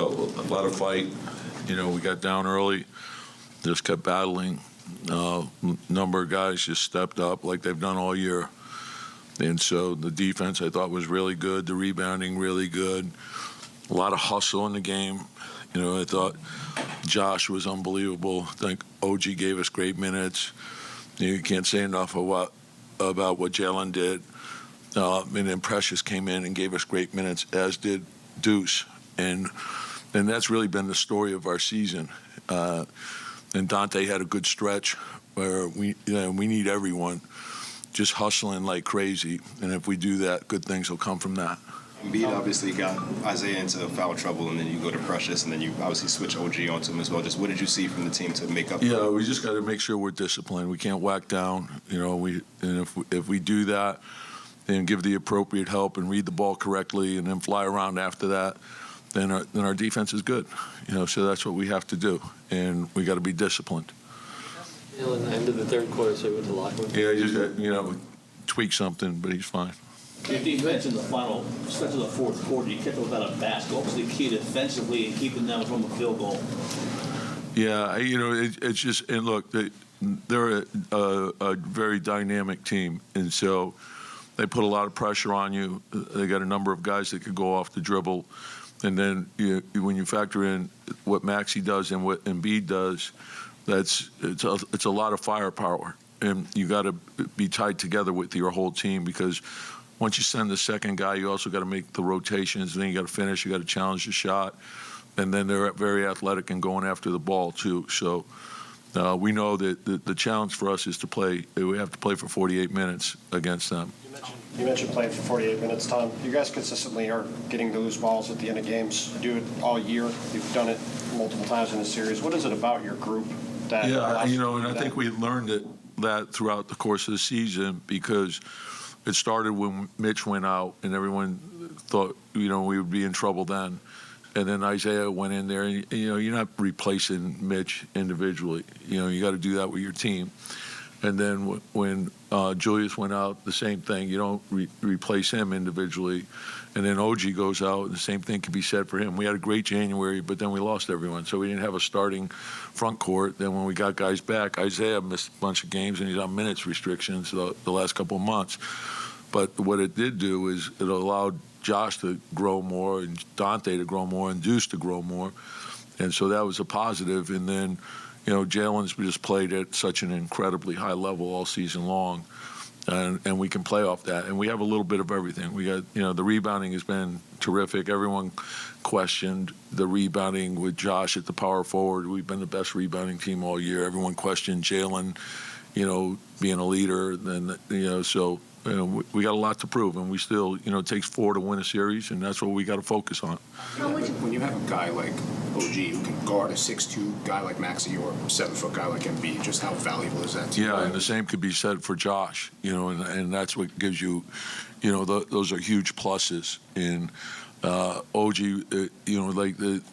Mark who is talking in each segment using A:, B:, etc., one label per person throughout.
A: a lot of fight. We got down early, just kept battling. Number of guys just stepped up like they've done all year. And so the defense I thought was really good, the rebounding really good, a lot of hustle in the game. I thought Josh was unbelievable. I think OG gave us great minutes. You can't say enough about what Jalen did. And then Precious came in and gave us great minutes, as did Deuce. And that's really been the story of our season. And Dante had a good stretch where we need everyone just hustling like crazy. And if we do that, good things will come from that.
B: Embiid obviously got Isaiah into foul trouble, and then you go to Precious, and then you obviously switch OG onto him as well. Just what did you see from the team to make up?
A: Yeah, we just got to make sure we're disciplined. We can't whack down. If we do that and give the appropriate help and read the ball correctly and then fly around after that, then our defense is good. So that's what we have to do, and we got to be disciplined.
C: In the end of the third quarter, so he went to locker room.
A: Yeah, he just tweak something, but he's fine.
D: You mentioned the final stretch of the fourth quarter. You kept them without a basket. What was the key defensively in keeping them from a field goal?
A: Yeah, it's just, and look, they're a very dynamic team, and so they put a lot of pressure on you. They got a number of guys that could go off the dribble, and then when you factor in what Maxey does and what Embiid does, it's a lot of firepower, and you got to be tied together with your whole team, because once you send the second guy, you also got to make the rotations, and then you got to finish, you got to challenge the shot, and then they're very athletic and going after the ball too. So we know that the challenge for us is to play. We have to play for 48 minutes against them.
E: You mentioned playing for 48 minutes, Tom. You guys consistently are getting to lose balls at the end of games. You do it all year. You've done it multiple times in the series. What is it about your group that?
A: Yeah, and I think we learned that throughout the course of the season, because it started when Mitch went out, and everyone thought, we would be in trouble then. And then Isaiah went in there, and, you're not replacing Mitch individually. You got to do that with your team. And then when Julius went out, the same thing. You don't replace him individually. And then OG goes out, and the same thing can be said for him. We had a great January, but then we lost everyone. So we didn't have a starting front court. Then when we got guys back, Isaiah missed a bunch of games, and he's on minutes restrictions the last couple of months. But what it did do is it allowed Josh to grow more, and Dante to grow more, and Deuce to grow more. And so that was a positive. And then, Jalen's just played at such an incredibly high level all season long. And we can play off that. And we have a little bit of everything. We got, the rebounding has been terrific. Everyone questioned the rebounding with Josh at the power forward. We've been the best rebounding team all year. Everyone questioned Jalen, being a leader. So we got a lot to prove. And we still, it takes 4 to win a series, and that's what we got to focus on.
F: When you have a guy like OG who can guard a 6'2" guy like Maxey or a 7-foot guy like Embiid, just how valuable is that to you?
A: Yeah, and the same could be said for Josh, and that's what gives you, those are huge pluses. And OG,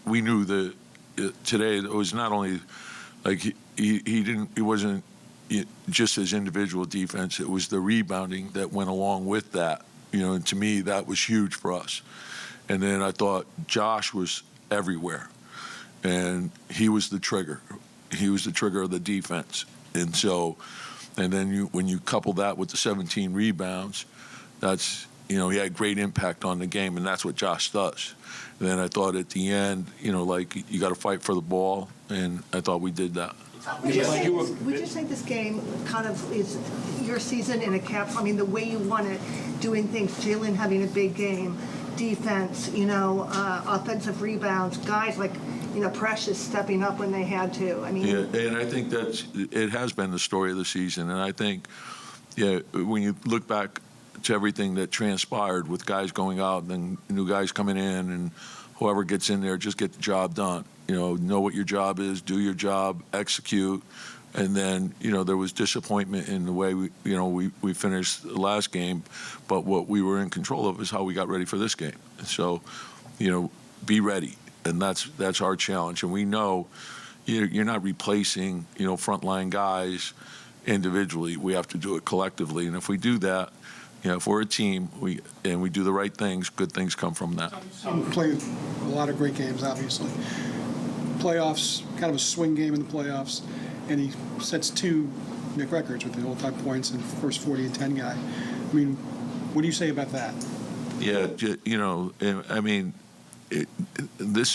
A: we knew that today it was not only like he wasn't just his individual defense, it was the rebounding that went along with that. And to me, that was huge for us. And then I thought Josh was everywhere, and he was the trigger. He was the trigger of the defense. And so, and then when you couple that with the 17 rebounds, that's, he had great impact on the game, and that's what Josh does. And then I thought at the end, you got to fight for the ball, and I thought we did that.
G: Would you say this game kind of is your season in a capsule? I mean, the way you want it, doing things, Jalen having a big game, defense, offensive rebounds, guys like, Precious stepping up when they had to. I mean,
A: yeah, and I think it has been the story of the season. And I think, when you look back to everything that transpired with guys going out and new guys coming in, and whoever gets in there, just get the job done. Know what your job is, do your job, execute. And then, there was disappointment in the way we finished the last game, but what we were in control of is how we got ready for this game. And so, be ready, and that's our challenge. And we know you're not replacing, frontline guys individually. We have to do it collectively, and if we do that, You know, if we're a team, we do the right things, good things come from that.
H: Played a lot of great games, obviously. Playoffs, kind of a swing game in the playoffs, and he sets 2 Knick records with the all-time points and first 40 and 10 guy. I mean, what do you say about that?
A: Yeah, you know, I mean, this